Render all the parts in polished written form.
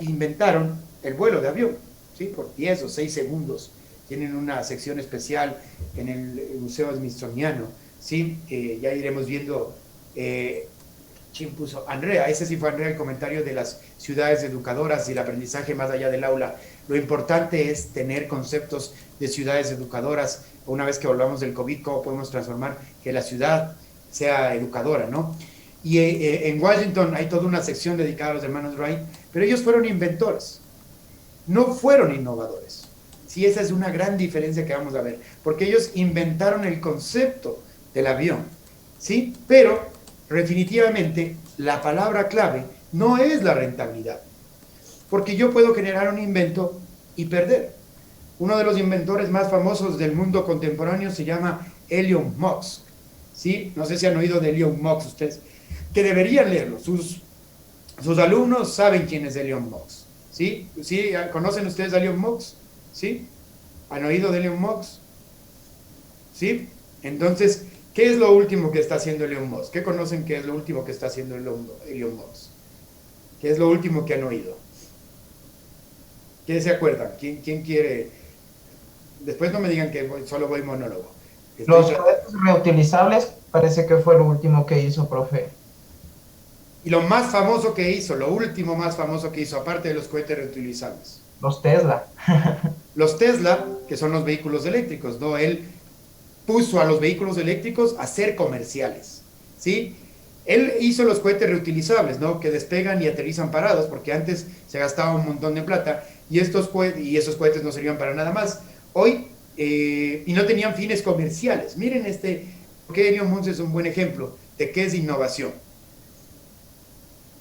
inventaron el vuelo de avión, ¿sí? Por 10 o 6 segundos. Tienen una sección especial en el Museo Smithsoniano, ¿sí? Ya iremos viendo. ¿Quién puso? Andrea, ese sí fue Andrea, el comentario de las ciudades educadoras y el aprendizaje más allá del aula. Lo importante es tener conceptos de ciudades educadoras. Una vez que volvamos del COVID, ¿cómo podemos transformar que la ciudad sea educadora, ¿no? Y en Washington hay toda una sección dedicada a los hermanos Wright, pero ellos fueron inventores, no fueron innovadores. Sí, esa es una gran diferencia que vamos a ver, porque ellos inventaron el concepto del avión, ¿sí? Pero definitivamente la palabra clave no es la rentabilidad, porque yo puedo generar un invento y perder. Uno de los inventores más famosos del mundo contemporáneo se llama Elon Musk, ¿sí? No sé si han oído de Elon Musk ustedes, que deberían leerlo. Sus alumnos saben quién es Elon Musk, ¿sí? ¿Sí? ¿Conocen ustedes a Elon Musk? ¿Sí? ¿Han oído de Elon Musk? ¿Sí? Entonces, ¿qué es lo último que está haciendo Elon Musk? ¿Qué conocen que es lo último que está haciendo Elon Musk? ¿Qué es lo último que han oído? ¿Quién se acuerdan? ¿Quién quiere? Después no me digan que solo voy monólogo. Estoy Los tratando. juguetes reutilizables parece que fue lo último que hizo, profe. Y lo más famoso que hizo, lo último más famoso que hizo, aparte de los cohetes reutilizables, Los Tesla. los Tesla, que son los vehículos eléctricos, ¿no? Él puso a los vehículos eléctricos a ser comerciales, ¿sí? Él hizo los cohetes reutilizables, ¿no? Que despegan y aterrizan parados, porque antes se gastaba un montón de plata y, esos cohetes no servían para nada más. Hoy, y no tenían fines comerciales. Miren porque Elon Musk es un buen ejemplo de qué es innovación.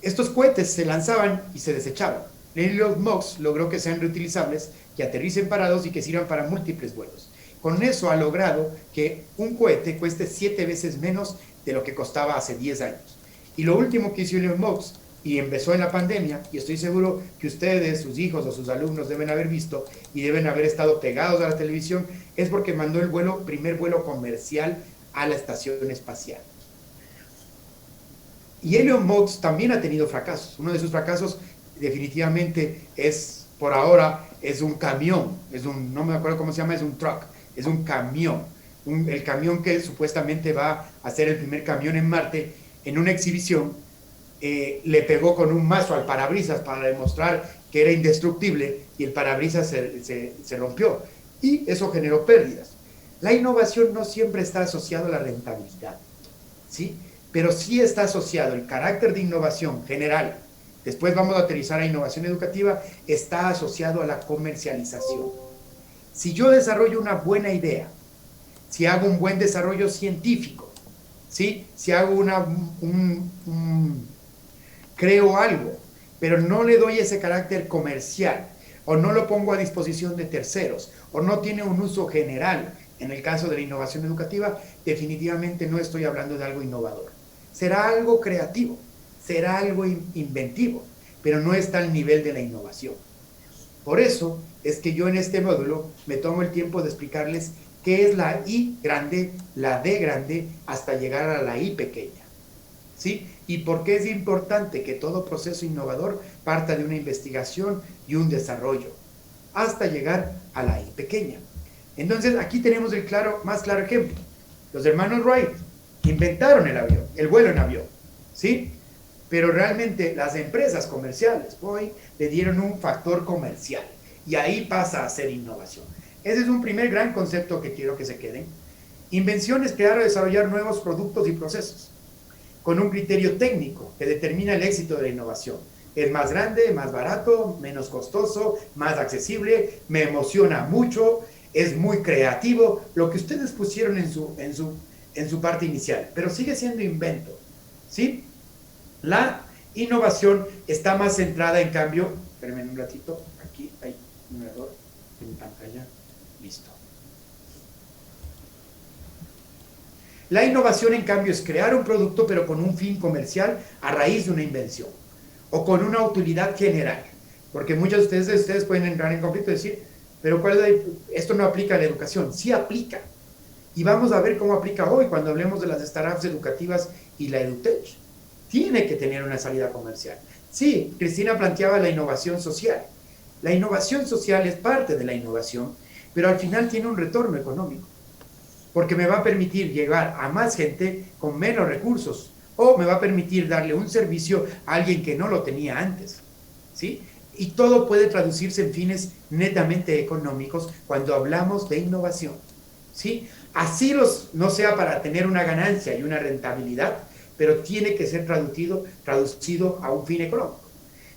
Estos cohetes se lanzaban y se desechaban. Elon Musk logró que sean reutilizables, que aterricen parados y que sirvan para múltiples vuelos. Con eso ha logrado que un cohete cueste 7 veces menos de lo que costaba hace 10 años. Y lo último que hizo Elon Musk, y empezó en la pandemia, y estoy seguro que ustedes, sus hijos o sus alumnos deben haber visto y deben haber estado pegados a la televisión, es porque mandó el primer vuelo comercial a la estación espacial. Y Elon Musk también ha tenido fracasos. Uno de sus fracasos definitivamente es, por ahora, es un camión, no me acuerdo cómo se llama, es un truck, es un camión. El camión que supuestamente va a ser el primer camión en Marte, en una exhibición, le pegó con un mazo al parabrisas para demostrar que era indestructible y el parabrisas se rompió. Y eso generó pérdidas. La innovación no siempre está asociada a la rentabilidad, ¿sí? Pero sí está asociado el carácter de innovación general. Después vamos a aterrizar a innovación educativa, está asociado a la comercialización. Si yo desarrollo una buena idea, si hago un buen desarrollo científico, ¿sí? Si hago creo algo, pero no le doy ese carácter comercial, o no lo pongo a disposición de terceros, o no tiene un uso general, en el caso de la innovación educativa, definitivamente no estoy hablando de algo innovador. Será algo creativo, será algo inventivo, pero no está al nivel de la innovación. Por eso es que yo en este módulo me tomo el tiempo de explicarles qué es la I grande, la D grande, hasta llegar a la I pequeña. ¿Sí? Y por qué es importante que todo proceso innovador parta de una investigación y un desarrollo, hasta llegar a la I pequeña. Entonces, aquí tenemos más claro ejemplo. Los hermanos Wright inventaron el avión, el vuelo en avión, ¿sí? Pero realmente las empresas comerciales hoy le dieron un factor comercial y ahí pasa a ser innovación. Ese es un primer gran concepto que quiero que se queden. Invención es crear o desarrollar nuevos productos y procesos con un criterio técnico que determina el éxito de la innovación. Es más grande, más barato, menos costoso, más accesible, me emociona mucho, es muy creativo, lo que ustedes pusieron en su parte inicial, pero sigue siendo invento, ¿sí? La innovación está más centrada, en cambio, espérenme un ratito, aquí hay un error en mi pantalla, listo. La innovación, en cambio, es crear un producto pero con un fin comercial a raíz de una invención o con una utilidad general. Porque muchos de ustedes pueden entrar en conflicto y decir, pero esto no aplica a la educación. Sí aplica. Y vamos a ver cómo aplica hoy cuando hablemos de las startups educativas y la EduTech. Tiene que tener una salida comercial. Sí, Cristina planteaba la innovación social. La innovación social es parte de la innovación, pero al final tiene un retorno económico, porque me va a permitir llegar a más gente con menos recursos, o me va a permitir darle un servicio a alguien que no lo tenía antes, ¿sí? Y todo puede traducirse en fines netamente económicos cuando hablamos de innovación, ¿sí? Así no sea para tener una ganancia y una rentabilidad, pero tiene que ser traducido a un fin económico.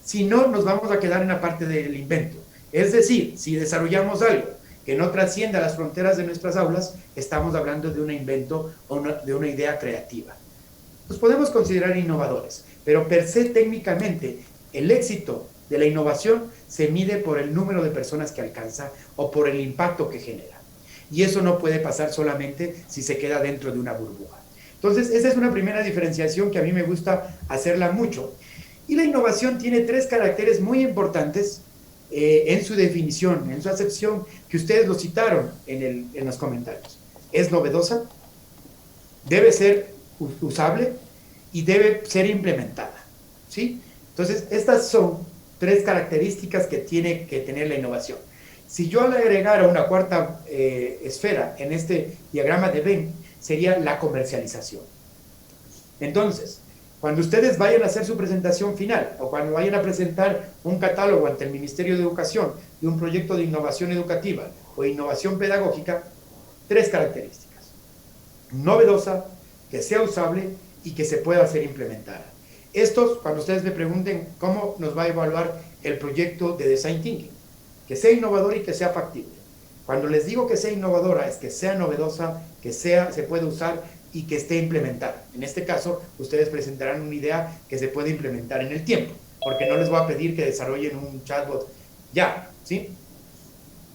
Si no, nos vamos a quedar en la parte del invento. Es decir, si desarrollamos algo que no trascienda las fronteras de nuestras aulas, estamos hablando de un invento o de una idea creativa. Nos podemos considerar innovadores, pero per se técnicamente el éxito de la innovación se mide por el número de personas que alcanza o por el impacto que genera. Y eso no puede pasar solamente si se queda dentro de una burbuja. Entonces, esa es una primera diferenciación que a mí me gusta hacerla mucho. Y la innovación tiene 3 caracteres muy importantes en su definición, en su acepción, que ustedes lo citaron en los comentarios. Es novedosa, debe ser usable y debe ser implementada, ¿sí? Entonces, estas son 3 características que tiene que tener la innovación. Si yo le agregara una cuarta esfera en este diagrama de Venn, sería la comercialización. Entonces, cuando ustedes vayan a hacer su presentación final o cuando vayan a presentar un catálogo ante el Ministerio de Educación de un proyecto de innovación educativa o innovación pedagógica, 3 características: novedosa, que sea usable y que se pueda hacer implementada. Estos, cuando ustedes me pregunten cómo nos va a evaluar el proyecto de Design Thinking, que sea innovador y que sea factible. Cuando les digo que sea innovadora, es que sea novedosa, que se pueda usar y que esté implementada. En este caso, ustedes presentarán una idea que se puede implementar en el tiempo, porque no les voy a pedir que desarrollen un chatbot ya, ¿sí?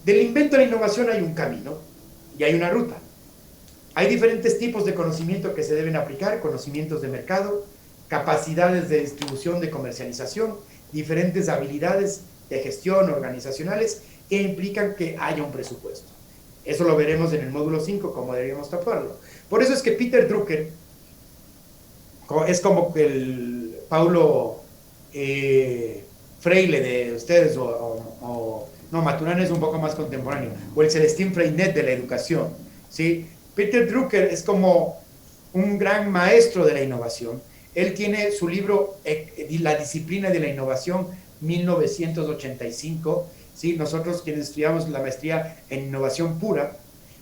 Del invento a la innovación hay un camino y hay una ruta. Hay diferentes tipos de conocimiento que se deben aplicar: conocimientos de mercado, capacidades de distribución, de comercialización, diferentes habilidades de gestión organizacionales que implican que haya un presupuesto. Eso lo veremos en el módulo 5, cómo deberíamos taparlo. Por eso es que Peter Drucker es como el Paulo Freire de ustedes, no, Maturana es un poco más contemporáneo, o el Celestín Freinet de la educación, ¿sí? Peter Drucker es como un gran maestro de la innovación. Él tiene su libro La disciplina de la innovación, 1985, ¿sí? Nosotros quienes estudiamos la maestría en innovación pura,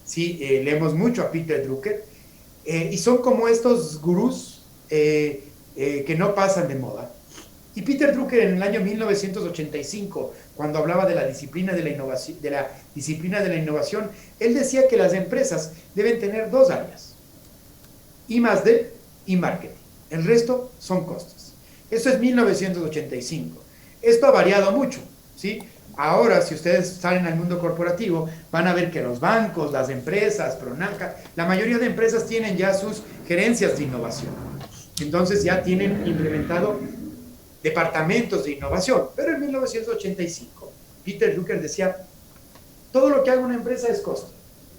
¿sí? Leemos mucho a Peter Drucker, y son como estos gurús que no pasan de moda. Y Peter Drucker en el año 1985, cuando hablaba de la disciplina de la innovación, él decía que las empresas deben tener 2 áreas: I+D y marketing. El resto son costos. Eso es 1985. Esto ha variado mucho, ¿sí? Ahora, si ustedes salen al mundo corporativo, van a ver que los bancos, las empresas, Pronamca, la mayoría de empresas tienen ya sus gerencias de innovación. Entonces ya tienen implementado departamentos de innovación. Pero en 1985, Peter Drucker decía: todo lo que haga una empresa es costo,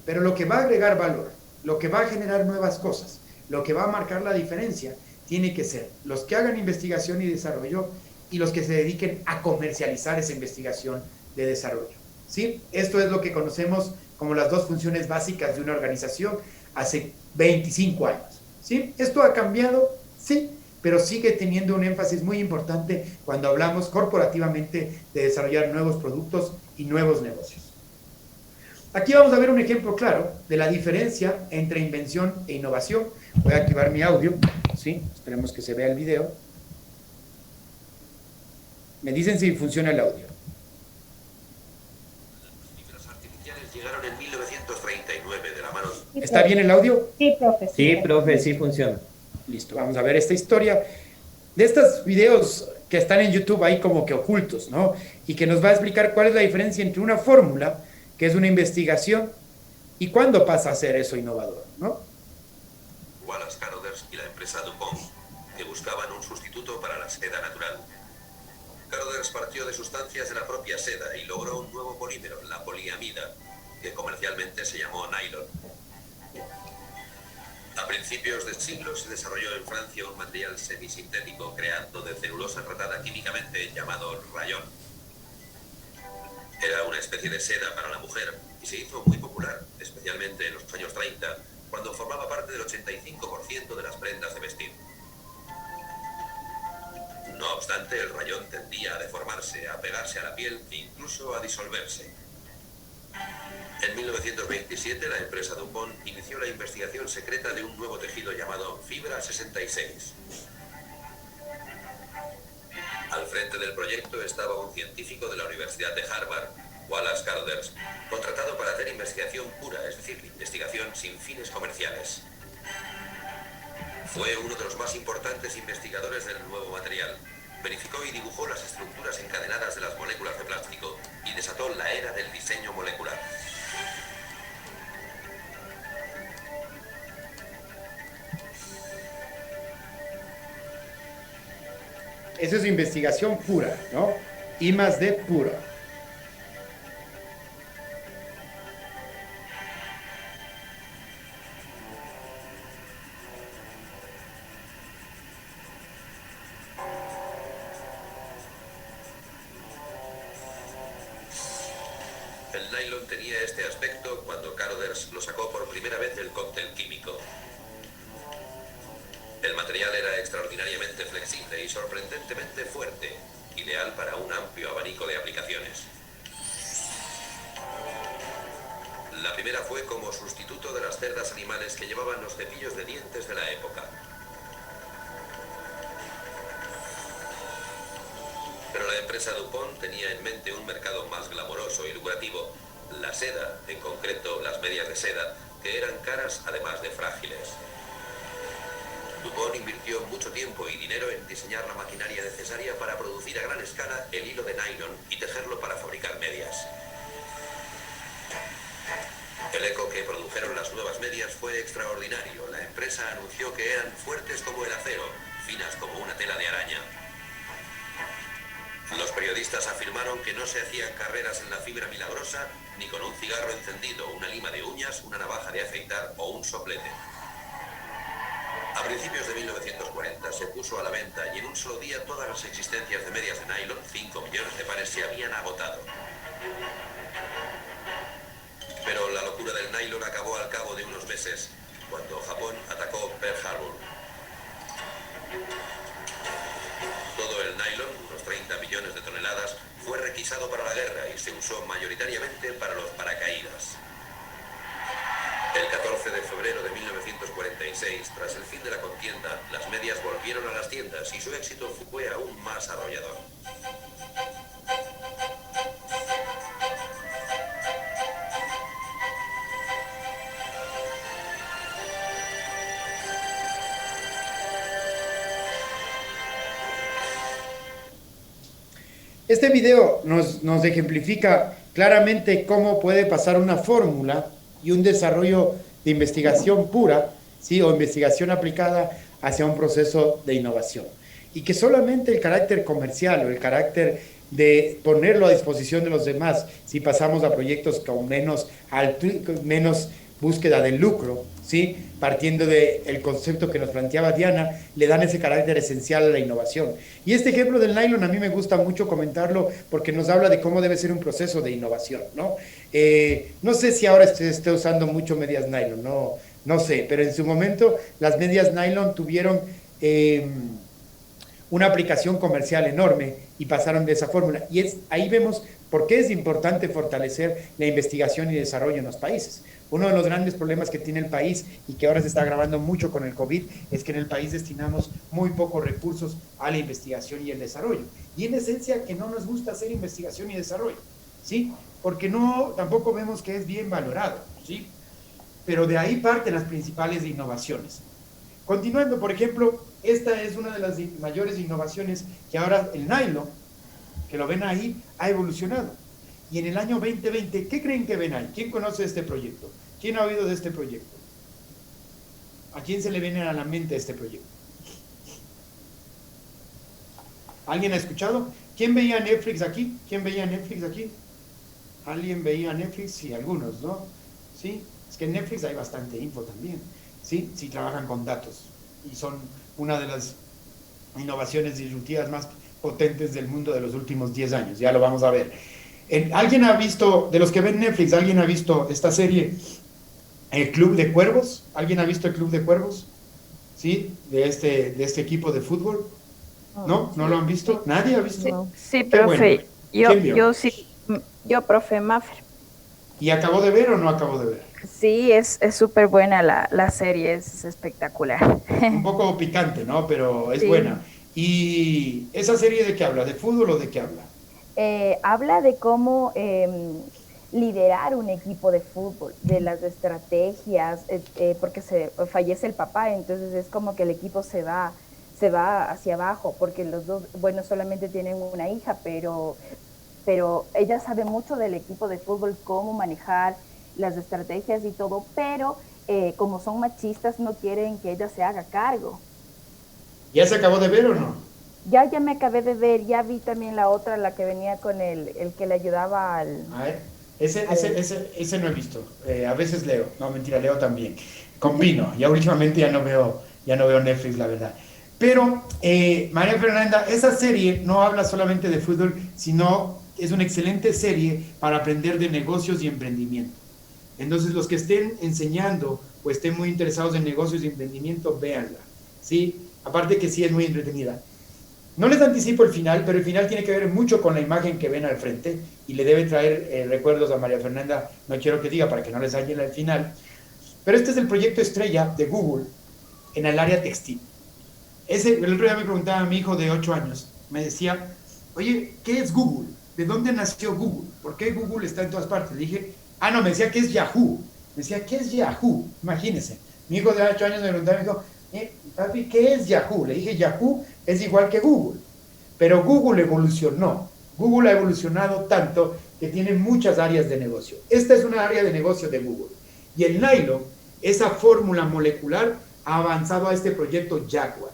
pero lo que va a agregar valor, lo que va a generar nuevas cosas, lo que va a marcar la diferencia, tiene que ser los que hagan investigación y desarrollo y los que se dediquen a comercializar esa investigación de desarrollo, ¿sí? Esto es lo que conocemos como las 2 funciones básicas de una organización hace 25 años, ¿sí? ¿Esto ha cambiado? Sí, pero sigue teniendo un énfasis muy importante cuando hablamos corporativamente de desarrollar nuevos productos y nuevos negocios. Aquí vamos a ver un ejemplo claro de la diferencia entre invención e innovación. Voy a activar mi audio, ¿sí? Esperemos que se vea el video. Me dicen si funciona el audio. Los libros artificiales llegaron en 1939 de la mano. ¿Está bien el audio? Sí, profe. Sí, profe, sí funciona. Listo, vamos a ver esta historia de estos videos que están en YouTube ahí como que ocultos, ¿no? Y que nos va a explicar cuál es la diferencia entre una fórmula, que es una investigación, y cuándo pasa a ser eso innovador, ¿no? Wallace Carothers y la empresa DuPont, que buscaban un sustituto para la seda natural. Carothers partió de sustancias de la propia seda y logró un nuevo polímero, la poliamida, que comercialmente se llamó nylon. A A principios del siglo se desarrolló en Francia un material semisintético creado de celulosa tratada químicamente llamado rayón. Era una especie de seda para la mujer y se hizo muy popular, especialmente en los años 30, cuando formaba parte del 85% de las prendas de vestir. No obstante, el rayón tendía a deformarse, a pegarse a la piel e incluso a disolverse. En 1927, la empresa DuPont inició la investigación secreta de un nuevo tejido llamado Fibra 66. Al frente del proyecto estaba un científico de la Universidad de Harvard, Wallace Carothers, contratado para hacer investigación pura, es decir, investigación sin fines comerciales. Fue uno de los más importantes investigadores del nuevo material. Verificó y dibujó las estructuras encadenadas de las moléculas de plástico y desató la era del diseño molecular. Eso es investigación pura, ¿no? I+D pura. El nylon tenía este aspecto cuando Carothers lo sacó por primera vez del cóctel químico. El material era extraordinariamente flexible y sorprendentemente fuerte, ideal para un amplio abanico de aplicaciones. La primera fue como sustituto de las cerdas animales que llevaban los cepillos de dientes de la época. Pero la empresa DuPont tenía en mente un mercado más glamoroso y lucrativo, la seda, en concreto las medias de seda, que eran caras además de frágiles. DuPont invirtió mucho tiempo y dinero en diseñar la maquinaria necesaria para producir a gran escala el hilo de nylon y tejerlo para fabricar medias. El eco que produjeron las nuevas medias fue extraordinario. La empresa anunció que eran fuertes como el acero, finas como una tela de araña. Los periodistas afirmaron que no se hacían carreras en la fibra milagrosa, ni con un cigarro encendido, una lima de uñas, una navaja de afeitar o un soplete. A principios de 1940 se puso a la venta y en un solo día todas las existencias de medias de nylon, 5 millones de pares, se habían agotado. Pero la locura del nylon acabó al cabo de unos meses, cuando Japón atacó Pearl Harbor. Todo el nylon, unos 30 millones de toneladas, fue requisado para la guerra y se usó mayoritariamente para los paracaídas. El 14 de febrero de 1946, tras el fin de la contienda, las medias volvieron a las tiendas y su éxito fue aún más arrollador. Este video nos ejemplifica claramente cómo puede pasar una fórmula y un desarrollo de investigación pura, ¿sí? O investigación aplicada hacia un proceso de innovación. Y que solamente el carácter comercial o el carácter de ponerlo a disposición de los demás, si pasamos a proyectos con menos búsqueda del lucro, ¿sí? Partiendo del concepto que nos planteaba Diana, le dan ese carácter esencial a la innovación. Y este ejemplo del nylon a mí me gusta mucho comentarlo porque nos habla de cómo debe ser un proceso de innovación, ¿no? No sé si ahora se esté usando mucho medias nylon, no sé, pero en su momento las medias nylon tuvieron una aplicación comercial enorme y pasaron de esa fórmula. Y ahí vemos por qué es importante fortalecer la investigación y desarrollo en los países. Uno de los grandes problemas que tiene el país y que ahora se está agravando mucho con el COVID es que en el país destinamos muy pocos recursos a la investigación y el desarrollo. Y en esencia que no nos gusta hacer investigación y desarrollo, ¿sí? Porque tampoco vemos que es bien valorado, ¿sí? Pero de ahí parten las principales innovaciones. Continuando, por ejemplo, esta es una de las mayores innovaciones que ahora el nylon, que lo ven ahí, ha evolucionado. Y en el año 2020, ¿qué creen que ven ahí? ¿Quién conoce este proyecto? ¿Quién ha oído de este proyecto? ¿A quién se le viene a la mente este proyecto? ¿Alguien ha escuchado? ¿Quién veía Netflix aquí? ¿Quién veía Netflix aquí? ¿Alguien veía Netflix? Sí, algunos, ¿no? Sí, es que en Netflix hay bastante info también. ¿sí? Si trabajan con datos. Y son una de las innovaciones disruptivas más potentes del mundo de los últimos 10 años. Ya lo vamos a ver. ¿Alguien ha visto, de los que ven Netflix, alguien ha visto esta serie, El Club de Cuervos? ¿Alguien ha visto El Club de Cuervos? ¿Sí? De este equipo de fútbol. ¿No? ¿No lo han visto? ¿Nadie ha visto? Sí, sí, Qué bueno. profe, ¿Quién vio? yo sí, yo, profe Maffer. ¿Y acabó de ver o no acabó de ver? Sí, es súper buena la serie, es espectacular. Un poco picante, ¿no? Pero es Sí. buena. ¿Y esa serie de qué habla? ¿De fútbol o de qué habla? Habla de cómo liderar un equipo de fútbol, de las estrategias, porque se fallece el papá, entonces es como que el equipo se va hacia abajo, porque los dos, bueno, solamente tienen una hija, pero ella sabe mucho del equipo de fútbol, cómo manejar las estrategias y todo, pero como son machistas no quieren que ella se haga cargo. ¿Ya se acabó de ver o no? Ya me acabé de ver, ya vi también la otra, la que venía con el que le ayudaba A ver, ese, al... ese, ese, ese no he visto. A veces leo. No, mentira, leo también. Combino. Ya últimamente ya no veo Netflix, la verdad. Pero, María Fernanda, esa serie no habla solamente de fútbol, sino es una excelente serie para aprender de negocios y emprendimiento. Entonces, los que estén enseñando o estén muy interesados en negocios y emprendimiento, véanla. ¿Sí? Aparte que sí es muy entretenida. No les anticipo el final, pero el final tiene que ver mucho con la imagen que ven al frente y le debe traer recuerdos a María Fernanda. No quiero que diga para que no les dañe el final. Pero este es el proyecto estrella de Google en el área textil. El otro día me preguntaba a mi hijo de 8 años, me decía, oye, ¿qué es Google? ¿De dónde nació Google? ¿Por qué Google está en todas partes? Le dije, no, me decía, ¿qué es Yahoo? Me decía, ¿qué es Yahoo? Imagínense. Mi hijo de 8 años me preguntaba, me dijo, papi, ¿qué es Yahoo? Le dije, Yahoo es igual que Google, pero Google evolucionó. Google ha evolucionado tanto que tiene muchas áreas de negocio. Esta es una área de negocio de Google. Y el nylon, esa fórmula molecular, ha avanzado a este proyecto Jaguar.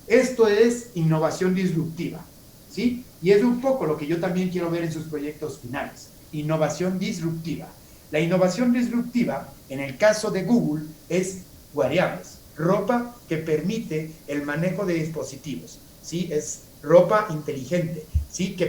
Esto es innovación disruptiva, ¿sí? Y es un poco lo que yo también quiero ver en sus proyectos finales. Innovación disruptiva. La innovación disruptiva, en el caso de Google, es variables. Ropa que permite el manejo de dispositivos, ¿sí? Es ropa inteligente, ¿sí? Que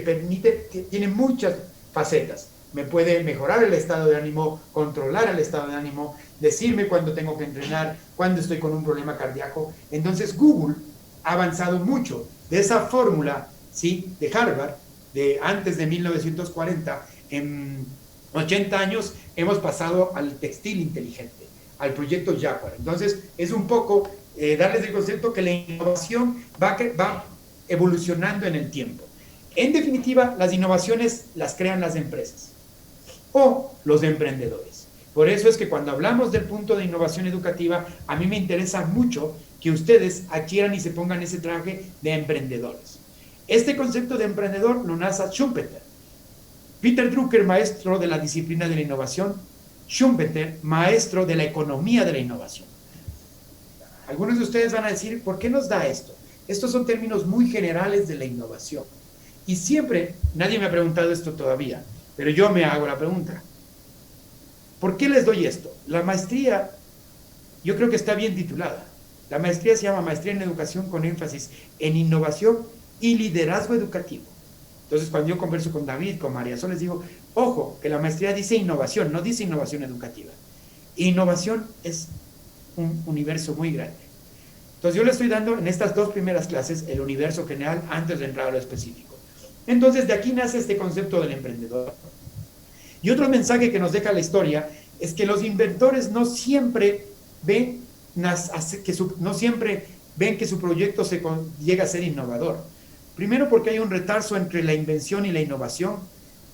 tiene muchas facetas. Me puede mejorar el estado de ánimo, controlar el estado de ánimo, decirme cuándo tengo que entrenar, cuándo estoy con un problema cardíaco. Entonces Google ha avanzado mucho de esa fórmula, ¿sí? De Harvard, de antes de 1940, en 80 años hemos pasado al textil inteligente, al proyecto Jaguar. Entonces, es un poco darles el concepto que la innovación va evolucionando en el tiempo. En definitiva, las innovaciones las crean las empresas o los emprendedores. Por eso es que cuando hablamos del punto de innovación educativa, a mí me interesa mucho que ustedes adquieran y se pongan ese traje de emprendedores. Este concepto de emprendedor lo nace Schumpeter. Peter Drucker, maestro de la disciplina de la innovación, Schumpeter, maestro de la economía de la innovación. Algunos de ustedes van a decir, ¿por qué nos da esto? Estos son términos muy generales de la innovación. Y siempre, nadie me ha preguntado esto todavía, pero yo me hago la pregunta. ¿Por qué les doy esto? La maestría, yo creo que está bien titulada. La maestría se llama Maestría en Educación con énfasis en innovación y liderazgo educativo. Entonces, cuando yo converso con David, con María Sol, les digo, ojo, que la maestría dice innovación, no dice innovación educativa. Innovación es un universo muy grande. Entonces, yo le estoy dando en estas 2 primeras clases el universo general antes de entrar a lo específico. Entonces, de aquí nace este concepto del emprendedor. Y otro mensaje que nos deja la historia es que los inventores no siempre ven que su proyecto llega a ser innovador. Primero porque hay un retraso entre la invención y la innovación.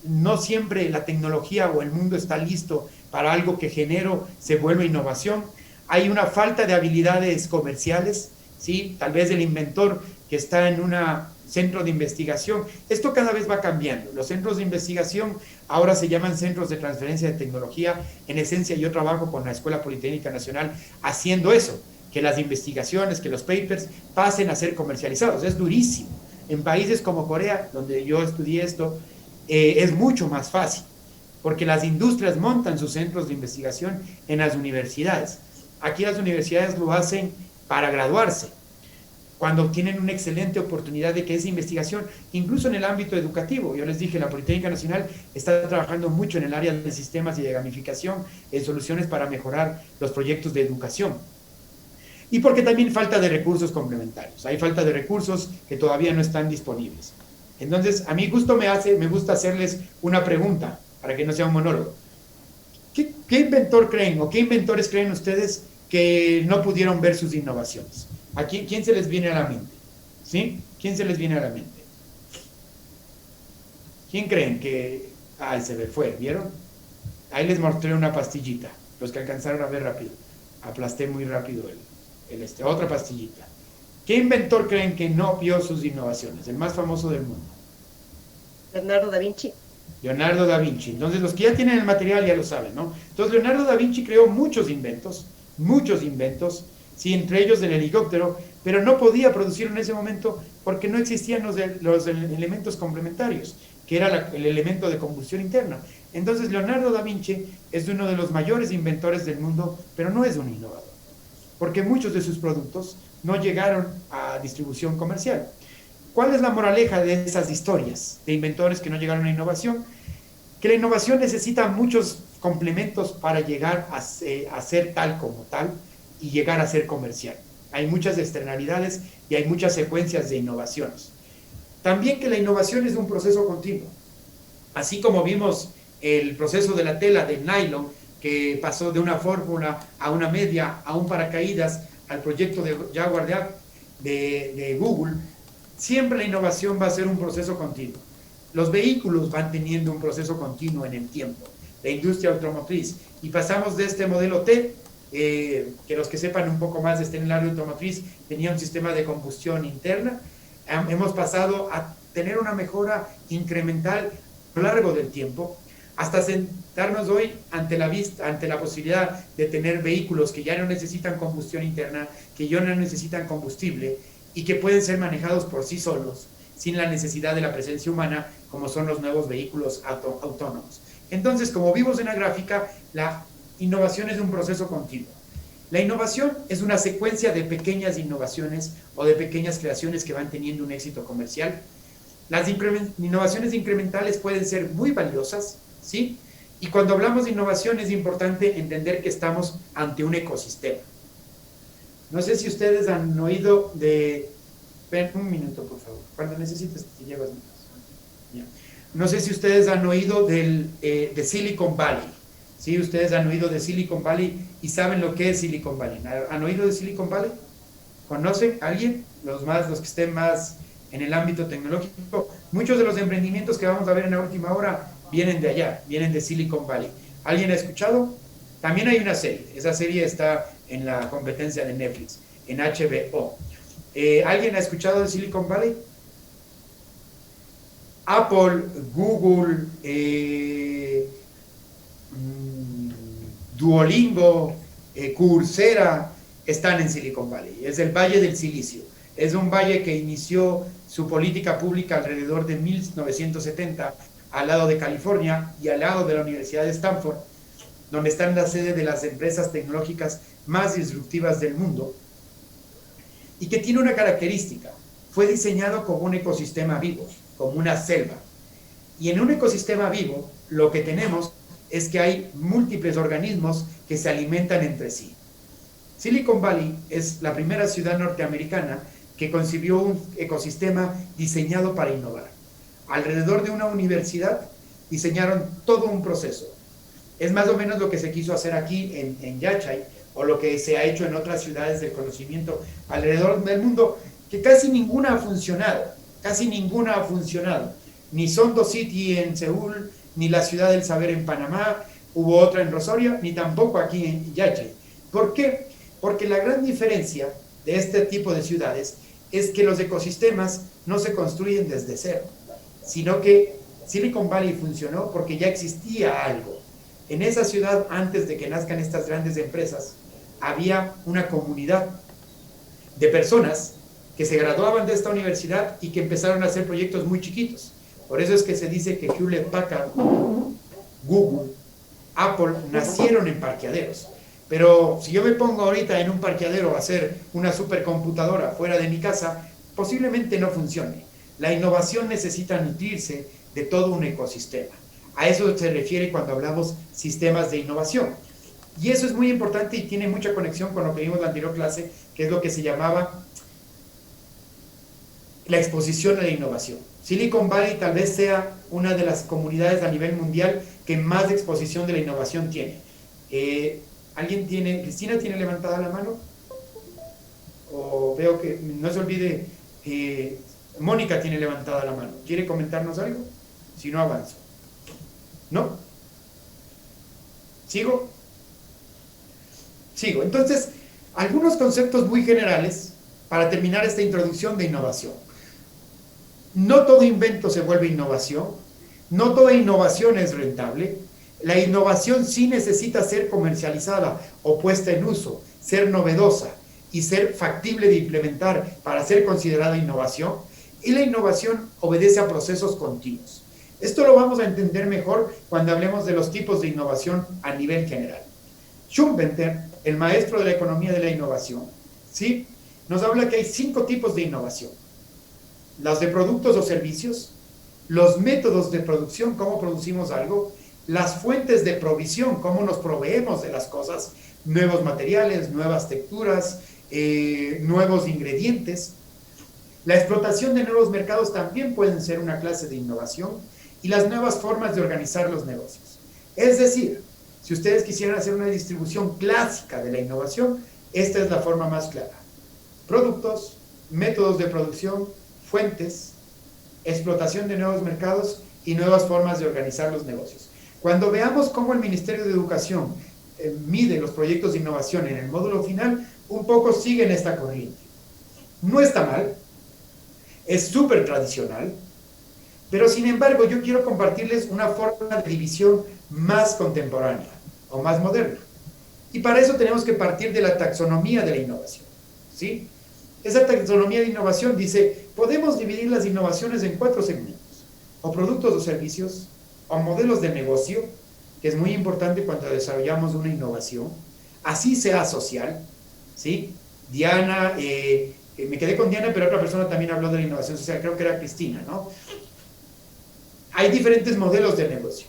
No siempre la tecnología o el mundo está listo para algo que genero se vuelve innovación. Hay una falta de habilidades comerciales, ¿sí? Tal vez el inventor que está en un centro de investigación. Esto cada vez va cambiando. Los centros de investigación ahora se llaman centros de transferencia de tecnología. En esencia, yo trabajo con la Escuela Politécnica Nacional haciendo eso, que las investigaciones, que los papers pasen a ser comercializados. Es durísimo. En países como Corea, donde yo estudié esto, es mucho más fácil, porque las industrias montan sus centros de investigación en las universidades. Aquí las universidades lo hacen para graduarse, cuando tienen una excelente oportunidad de que esa investigación, incluso en el ámbito educativo, yo les dije, la Politécnica Nacional está trabajando mucho en el área de sistemas y de gamificación, en soluciones para mejorar los proyectos de educación. Y porque también falta de recursos complementarios, hay falta de recursos que todavía no están disponibles. Entonces, a mí justo me gusta hacerles una pregunta, para que no sea un monólogo. ¿Qué inventor creen o qué inventores creen ustedes que no pudieron ver sus innovaciones? ¿A quién se les viene a la mente? ¿Sí? ¿Quién se les viene a la mente? ¿Quién creen que...? Ay, se me fue, ¿vieron? Ahí les mostré una pastillita, los que alcanzaron a ver rápido. Aplasté muy rápido otra pastillita. ¿Qué inventor creen que no vio sus innovaciones? El más famoso del mundo. Leonardo da Vinci. Leonardo da Vinci. Entonces, los que ya tienen el material ya lo saben, ¿no? Entonces, Leonardo da Vinci creó muchos inventos, sí, entre ellos el helicóptero, pero no podía producirlo en ese momento porque no existían los elementos complementarios, que era el elemento de combustión interna. Entonces, Leonardo da Vinci es uno de los mayores inventores del mundo, pero no es un innovador, porque muchos de sus productos no llegaron a distribución comercial. ¿Cuál es la moraleja de esas historias de inventores que no llegaron a innovación? Que la innovación necesita muchos complementos para llegar a ser tal como tal y llegar a ser comercial. Hay muchas externalidades y hay muchas secuencias de innovaciones. También que la innovación es un proceso continuo. Así como vimos el proceso de la tela de nylon, que pasó de una fórmula a una media, a un paracaídas, al proyecto de Jaguar de Google, siempre la innovación va a ser un proceso continuo. Los vehículos van teniendo un proceso continuo en el tiempo, la industria automotriz, y pasamos de este modelo T, que los que sepan un poco más de este área automotriz, tenía un sistema de combustión interna, hemos pasado a tener una mejora incremental a lo largo del tiempo, hasta sentarnos hoy ante la posibilidad de tener vehículos que ya no necesitan combustión interna, que ya no necesitan combustible, y que pueden ser manejados por sí solos, sin la necesidad de la presencia humana, como son los nuevos vehículos autónomos. Entonces, como vimos en la gráfica, la innovación es un proceso continuo. La innovación es una secuencia de pequeñas innovaciones o de pequeñas creaciones que van teniendo un éxito comercial. Las innovaciones incrementales pueden ser muy valiosas, ¿sí? Y cuando hablamos de innovación es importante entender que estamos ante un ecosistema. No sé si ustedes han oído de... Ven, un minuto, por favor. Cuando necesites, te llevas mi caso. No sé si ustedes han oído de Silicon Valley. ¿Sí? Ustedes han oído de Silicon Valley y saben lo que es Silicon Valley. ¿Han oído de Silicon Valley? ¿Conocen alguien? Los que estén más en el ámbito tecnológico. Muchos de los emprendimientos que vamos a ver en la última hora vienen de allá, vienen de Silicon Valley. ¿Alguien ha escuchado? También hay una serie. Esa serie está en la competencia de Netflix, en HBO. ¿Alguien ha escuchado de Silicon Valley? Apple, Google, Duolingo, Coursera están en Silicon Valley. Es el Valle del Silicio. Es un valle que inició su política pública alrededor de 1970, al lado de California y al lado de la Universidad de Stanford, donde están las sedes de las empresas tecnológicas más disruptivas del mundo, y que tiene una característica: fue diseñado como un ecosistema vivo, como una selva. Y en un ecosistema vivo, lo que tenemos es que hay múltiples organismos que se alimentan entre sí. Silicon Valley es la primera ciudad norteamericana que concibió un ecosistema diseñado para innovar. Alrededor de una universidad diseñaron todo un proceso. Es más o menos lo que se quiso hacer aquí en Yachay, o lo que se ha hecho en otras ciudades del conocimiento alrededor del mundo, que casi ninguna ha funcionado. Ni Sondo City en Seúl, ni la Ciudad del Saber en Panamá, hubo otra en Rosario, ni tampoco aquí en Yachay. ¿Por qué? Porque la gran diferencia de este tipo de ciudades es que los ecosistemas no se construyen desde cero, sino que Silicon Valley funcionó porque ya existía algo. En esa ciudad, antes de que nazcan estas grandes empresas, había una comunidad de personas que se graduaban de esta universidad y que empezaron a hacer proyectos muy chiquitos. Por eso es que se dice que Hewlett Packard, Google, Apple nacieron en parqueaderos. Pero si yo me pongo ahorita en un parqueadero a hacer una supercomputadora fuera de mi casa, posiblemente no funcione. La innovación necesita nutrirse de todo un ecosistema. A eso se refiere cuando hablamos sistemas de innovación. Y eso es muy importante y tiene mucha conexión con lo que vimos en la anterior clase, que es lo que se llamaba la exposición a la innovación. Silicon Valley tal vez sea una de las comunidades a nivel mundial que más exposición de la innovación tiene. ¿Alguien tiene, Cristina tiene levantada la mano? O veo que, no se olvide, Mónica tiene levantada la mano. ¿Quiere comentarnos algo? Si no, avanzo. ¿No? ¿Sigo? Sigo. Entonces, algunos conceptos muy generales para terminar esta introducción de innovación. No todo invento se vuelve innovación, no toda innovación es rentable. La innovación sí necesita ser comercializada o puesta en uso, ser novedosa y ser factible de implementar para ser considerada innovación. Y la innovación obedece a procesos continuos. Esto lo vamos a entender mejor cuando hablemos de los tipos de innovación a nivel general. Schumpeter, el maestro de la economía de la innovación, ¿sí?, nos habla que hay 5 tipos de innovación. Las de productos o servicios, los métodos de producción, cómo producimos algo, las fuentes de provisión, cómo nos proveemos de las cosas, nuevos materiales, nuevas texturas, nuevos ingredientes. La explotación de nuevos mercados también pueden ser una clase de innovación, y las nuevas formas de organizar los negocios. Es decir, si ustedes quisieran hacer una distribución clásica de la innovación, esta es la forma más clara. Productos, métodos de producción, fuentes, explotación de nuevos mercados y nuevas formas de organizar los negocios. Cuando veamos cómo el Ministerio de Educación mide los proyectos de innovación en el módulo final, un poco siguen esta corriente. No está mal, es súper tradicional, pero sin embargo yo quiero compartirles una forma de división más contemporánea o más moderna. Y para eso tenemos que partir de la taxonomía de la innovación, ¿sí? Esa taxonomía de innovación dice, podemos dividir las innovaciones en 4 segmentos, o productos o servicios, o modelos de negocio, que es muy importante cuando desarrollamos una innovación, así sea social, ¿sí? Diana, me quedé con Diana, pero otra persona también habló de la innovación social, creo que era Cristina, ¿no? Hay diferentes modelos de negocio.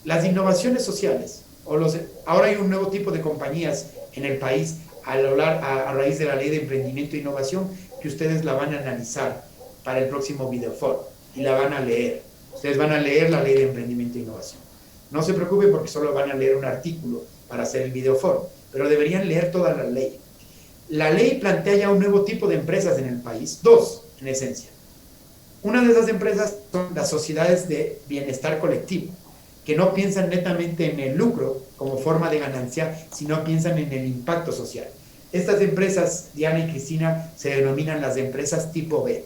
Las innovaciones sociales, ahora hay un nuevo tipo de compañías en el país a raíz de la ley de emprendimiento e innovación, que ustedes la van a analizar para el próximo videoforo y la van a leer. Ustedes van a leer la ley de emprendimiento e innovación. No se preocupen porque solo van a leer un artículo para hacer el videoforo, pero deberían leer toda la ley. La ley plantea ya un nuevo tipo de empresas en el país, 2 en esencia. Una de esas empresas son las sociedades de bienestar colectivo, que no piensan netamente en el lucro como forma de ganancia, sino piensan en el impacto social. Estas empresas, Diana y Cristina, se denominan las empresas tipo B.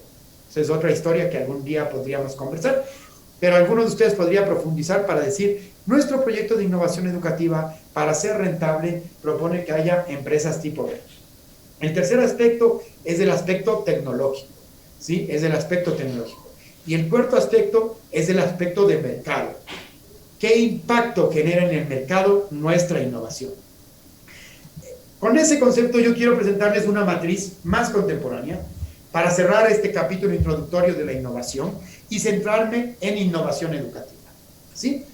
Esa es otra historia que algún día podríamos conversar, pero algunos de ustedes podrían profundizar para decir, nuestro proyecto de innovación educativa, para ser rentable, propone que haya empresas tipo B. El tercer aspecto es el aspecto tecnológico, ¿sí? Es el aspecto tecnológico. Y el cuarto aspecto es el aspecto de mercado. ¿Qué impacto genera en el mercado nuestra innovación? Con ese concepto yo quiero presentarles una matriz más contemporánea para cerrar este capítulo introductorio de la innovación y centrarme en innovación educativa, ¿sí?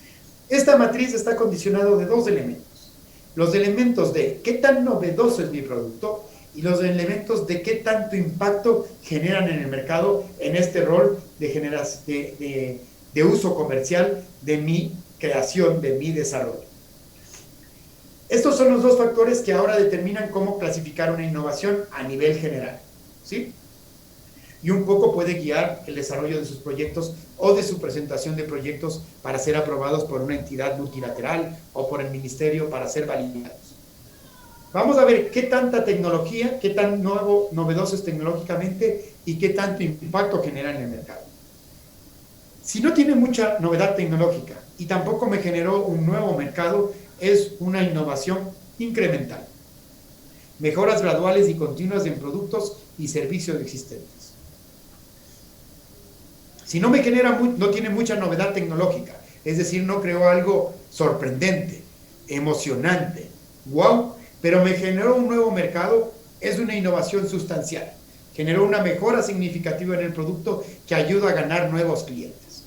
Esta matriz está condicionada de 2 elementos. Los elementos de qué tan novedoso es mi producto y los elementos de qué tanto impacto generan en el mercado en este rol de uso comercial de mi creación, de mi desarrollo. Estos son los 2 factores que ahora determinan cómo clasificar una innovación a nivel general, ¿sí? Y un poco puede guiar el desarrollo de sus proyectos o de su presentación de proyectos para ser aprobados por una entidad multilateral o por el ministerio para ser validados. Vamos a ver qué tanta tecnología, qué tan novedoso es tecnológicamente y qué tanto impacto genera en el mercado. Si no tiene mucha novedad tecnológica y tampoco me generó un nuevo mercado, es una innovación incremental. Mejoras graduales y continuas en productos y servicios existentes. Si no me genera, no tiene mucha novedad tecnológica, es decir, no creó algo sorprendente, emocionante, wow, pero me generó un nuevo mercado, es una innovación sustancial. Generó una mejora significativa en el producto que ayuda a ganar nuevos clientes.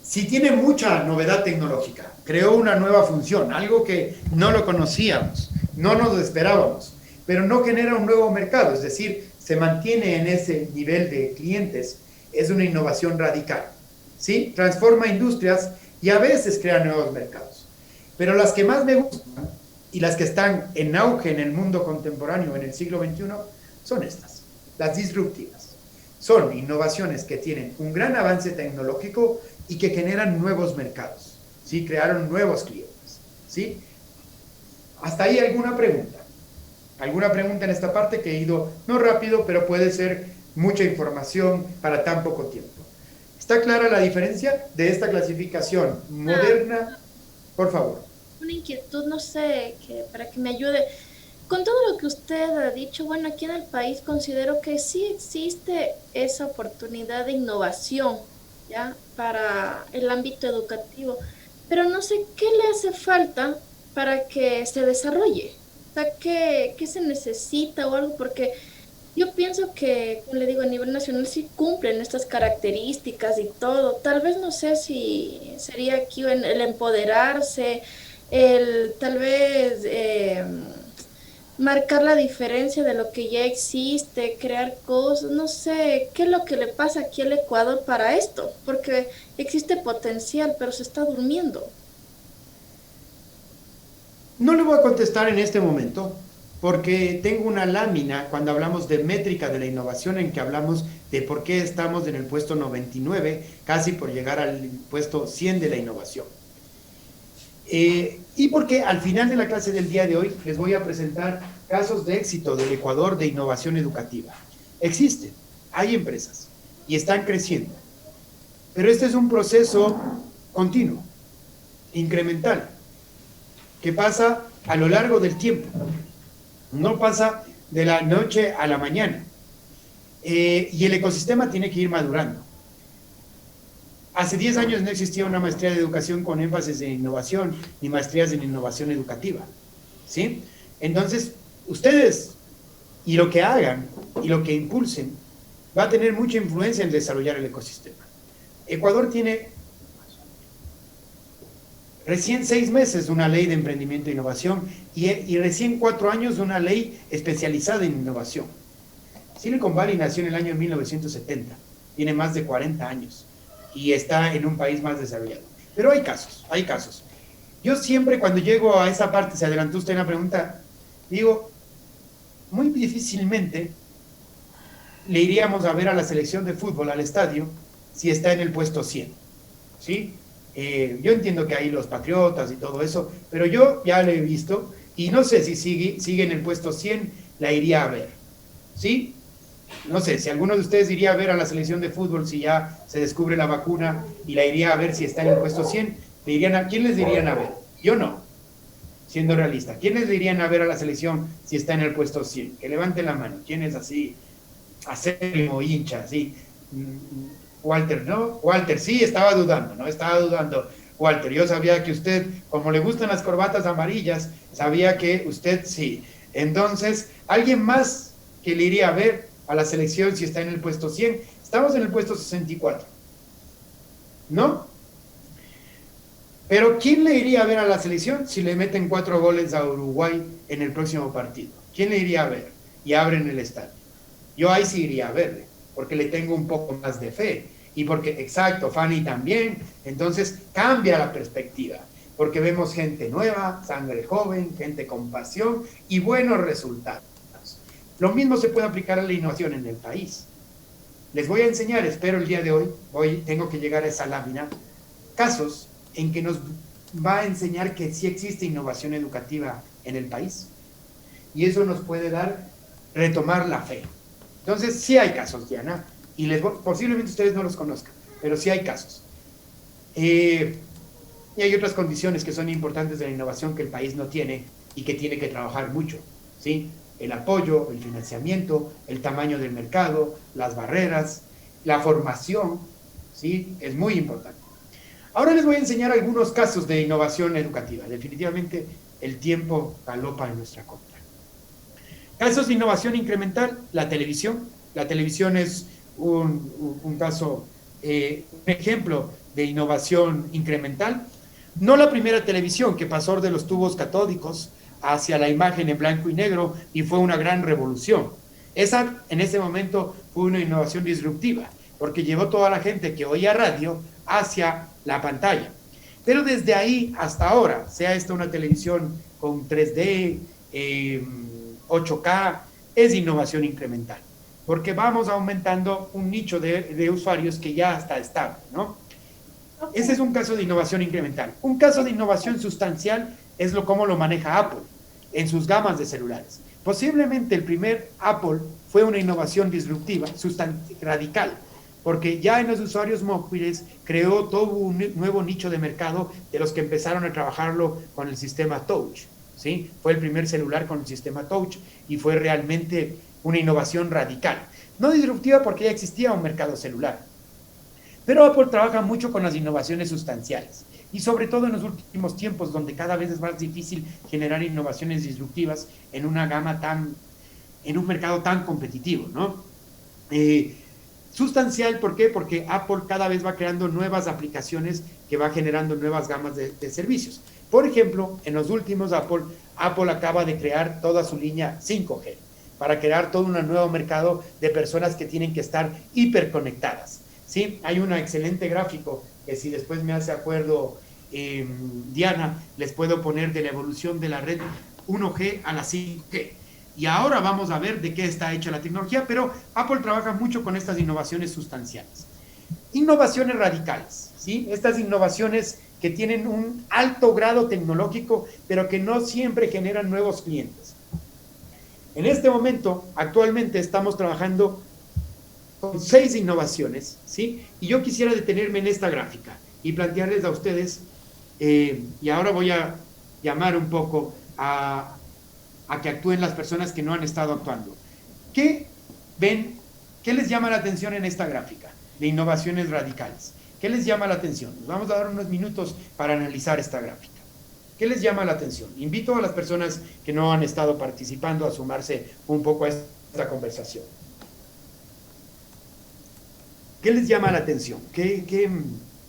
Si tiene mucha novedad tecnológica, creó una nueva función, algo que no lo conocíamos, no nos lo esperábamos, pero no genera un nuevo mercado, es decir, se mantiene en ese nivel de clientes, es una innovación radical, ¿sí? Transforma industrias y a veces crea nuevos mercados. Pero las que más me gustan y las que están en auge en el mundo contemporáneo en el siglo XXI son estas, las disruptivas. Son innovaciones que tienen un gran avance tecnológico y que generan nuevos mercados, ¿sí? Crearon nuevos clientes, ¿sí? ¿Hasta ahí alguna pregunta? ¿Alguna pregunta en esta parte que he ido no rápido, pero puede ser mucha información para tan poco tiempo? ¿Está clara la diferencia de esta clasificación moderna? Por favor. Una inquietud, no sé, para que me ayude. Con todo lo que usted ha dicho, bueno, aquí en el país considero que sí existe esa oportunidad de innovación, ¿ya? Para el ámbito educativo, pero no sé qué le hace falta para que se desarrolle. O sea, ¿qué se necesita o algo? Porque yo pienso que, como le digo, a nivel nacional sí cumplen estas características y todo. Tal vez no sé si sería aquí el empoderarse, el tal vez marcar la diferencia de lo que ya existe, crear cosas, no sé, qué es lo que le pasa aquí al Ecuador para esto, porque existe potencial, pero se está durmiendo. No le voy a contestar en este momento, porque tengo una lámina cuando hablamos de métrica de la innovación en que hablamos de por qué estamos en el puesto 99, casi por llegar al puesto 100 de la innovación. Y porque al final de la clase del día de hoy les voy a presentar casos de éxito del Ecuador de innovación educativa. Existen, hay empresas y están creciendo, pero este es un proceso continuo, incremental, que pasa a lo largo del tiempo, no pasa de la noche a la mañana, y el ecosistema tiene que ir madurando. Hace 10 años no existía una maestría de educación con énfasis en innovación, ni maestrías en innovación educativa, ¿sí? Entonces, ustedes, y lo que hagan, y lo que impulsen, va a tener mucha influencia en desarrollar el ecosistema. Ecuador tiene recién 6 meses una ley de emprendimiento e innovación, y recién 4 años una ley especializada en innovación. Silicon Valley nació en el año 1970, tiene más de 40 años, y está en un país más desarrollado. Pero hay casos, hay casos. Yo siempre cuando llego a esa parte, se adelantó usted en la pregunta, digo, muy difícilmente le iríamos a ver a la selección de fútbol, al estadio, si está en el puesto 100, ¿sí? Yo entiendo que hay los patriotas y todo eso, pero yo ya lo he visto, y no sé si sigue en el puesto 100, la iría a ver, ¿sí? No sé, si alguno de ustedes iría a ver a la selección de fútbol si ya se descubre la vacuna y la iría a ver si está en el puesto 100, ¿quién les dirían a ver? Yo no, siendo realista. ¿Quién les dirían a ver a la selección si está en el puesto 100? Que levanten la mano. ¿Quién es así? Acérrimo hincha, así. Walter, ¿no? Walter, sí, estaba dudando, ¿no? Estaba dudando. Walter, yo sabía que usted, como le gustan las corbatas amarillas, sabía que usted sí. Entonces, ¿alguien más que le iría a ver a la selección si está en el puesto 100? Estamos en el puesto 64, ¿no? Pero ¿quién le iría a ver a la selección si le meten 4 goles a Uruguay en el próximo partido? ¿Quién le iría a ver? Y abren el estadio. Yo ahí sí iría a verle, porque le tengo un poco más de fe. Y porque, exacto, Fanny también, entonces cambia la perspectiva, porque vemos gente nueva, sangre joven, gente con pasión y buenos resultados. Lo mismo se puede aplicar a la innovación en el país. Les voy a enseñar, espero el día de hoy tengo que llegar a esa lámina, casos en que nos va a enseñar que sí existe innovación educativa en el país. Y eso nos puede retomar la fe. Entonces, sí hay casos, Diana, y posiblemente ustedes no los conozcan, pero sí hay casos. Y hay otras condiciones que son importantes de la innovación que el país no tiene y que tiene que trabajar mucho, ¿sí? El apoyo, el financiamiento, el tamaño del mercado, las barreras, la formación, ¿sí? Es muy importante. Ahora les voy a enseñar algunos casos de innovación educativa. Definitivamente el tiempo galopa en nuestra contra. Casos de innovación incremental, la televisión. La televisión es un caso, un ejemplo de innovación incremental. No la primera televisión que pasó de los tubos catódicos hacia la imagen en blanco y negro y fue una gran revolución. Esa en ese momento fue una innovación disruptiva porque llevó toda la gente que oía radio hacia la pantalla. Pero desde ahí hasta ahora, sea esta una televisión con 3D, 8K, es innovación incremental, porque vamos aumentando un nicho de usuarios que ya está estable, ¿no? Ese es un caso de innovación incremental. Un caso de innovación sustancial es cómo lo maneja Apple en sus gamas de celulares. Posiblemente el primer Apple fue una innovación disruptiva, radical, porque ya en los usuarios móviles creó todo un nuevo nicho de mercado de los que empezaron a trabajarlo con el sistema Touch, ¿sí? Fue el primer celular con el sistema Touch y fue realmente una innovación radical. No disruptiva porque ya existía un mercado celular, pero Apple trabaja mucho con las innovaciones sustanciales y sobre todo en los últimos tiempos donde cada vez es más difícil generar innovaciones disruptivas en una gama en un mercado tan competitivo, ¿no? Sustancial, ¿por qué? Porque Apple cada vez va creando nuevas aplicaciones que va generando nuevas gamas de servicios. Por ejemplo, en los últimos Apple acaba de crear toda su línea 5G para crear todo un nuevo mercado de personas que tienen que estar hiperconectadas, ¿sí? Hay un excelente gráfico que si después me hace acuerdo Diana, les puedo poner de la evolución de la red 1G a la 5G. Y ahora vamos a ver de qué está hecha la tecnología, pero Apple trabaja mucho con estas innovaciones sustanciales. Innovaciones radicales, ¿sí? Estas innovaciones que tienen un alto grado tecnológico, pero que no siempre generan nuevos clientes. En este momento, actualmente estamos trabajando con 6 innovaciones, ¿sí? Y yo quisiera detenerme en esta gráfica y plantearles a ustedes, y ahora voy a llamar un poco a que actúen las personas que no han estado actuando. ¿Qué ven? ¿Qué les llama la atención en esta gráfica de innovaciones radicales? ¿Qué les llama la atención? Nos vamos a dar unos minutos para analizar esta gráfica. ¿Qué les llama la atención? Invito a las personas que no han estado participando a sumarse un poco a esta conversación. ¿Qué les llama la atención?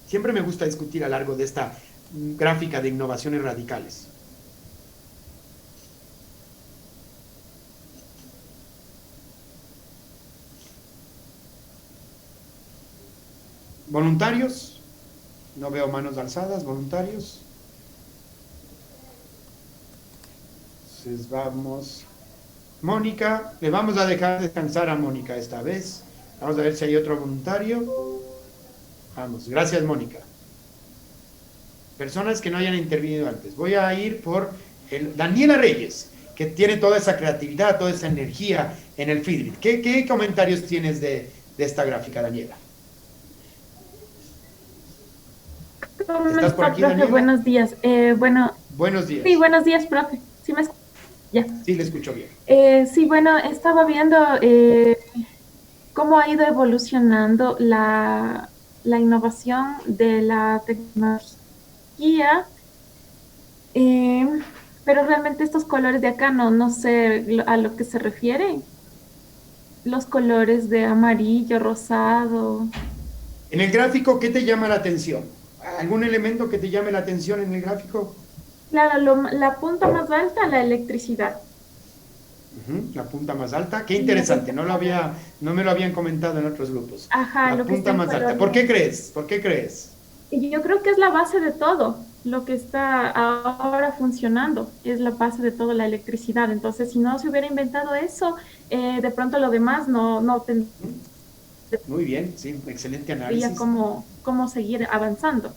Siempre me gusta discutir a lo largo de esta gráfica de innovaciones radicales. ¿Voluntarios? No veo manos alzadas. ¿Voluntarios? Entonces vamos. Mónica, le vamos a dejar descansar a Mónica esta vez. Vamos a ver si hay otro voluntario. Vamos, gracias Mónica. Personas que no hayan intervenido antes. Voy a ir por Daniela Reyes, que tiene toda esa creatividad, toda esa energía en el feedback. ¿Qué comentarios tienes de esta gráfica, Daniela? ¿Cómo está, aquí, profe? Daniela? Buenos días. Buenos días. Sí, buenos días, profe. ¿Sí me escucha? Ya. Sí, le escucho bien. Sí, bueno, estaba viendo cómo ha ido evolucionando la innovación de la tecnología, pero realmente estos colores de acá no sé a lo que se refiere. Los colores de amarillo, rosado. En el gráfico, ¿qué te llama la atención? ¿Algún elemento que te llame la atención en el gráfico? Claro, la punta más alta, la electricidad. La punta más alta. Qué interesante, no me lo habían comentado en otros grupos. Ajá, la punta más alta. ¿Por qué crees? ¿Por qué crees? Yo creo que es la base de todo. Lo que está ahora funcionando es la base de todo, la electricidad. Entonces, si no se hubiera inventado eso, de pronto lo demás no tendría. Muy bien, sí, excelente análisis. Cómo seguir avanzando.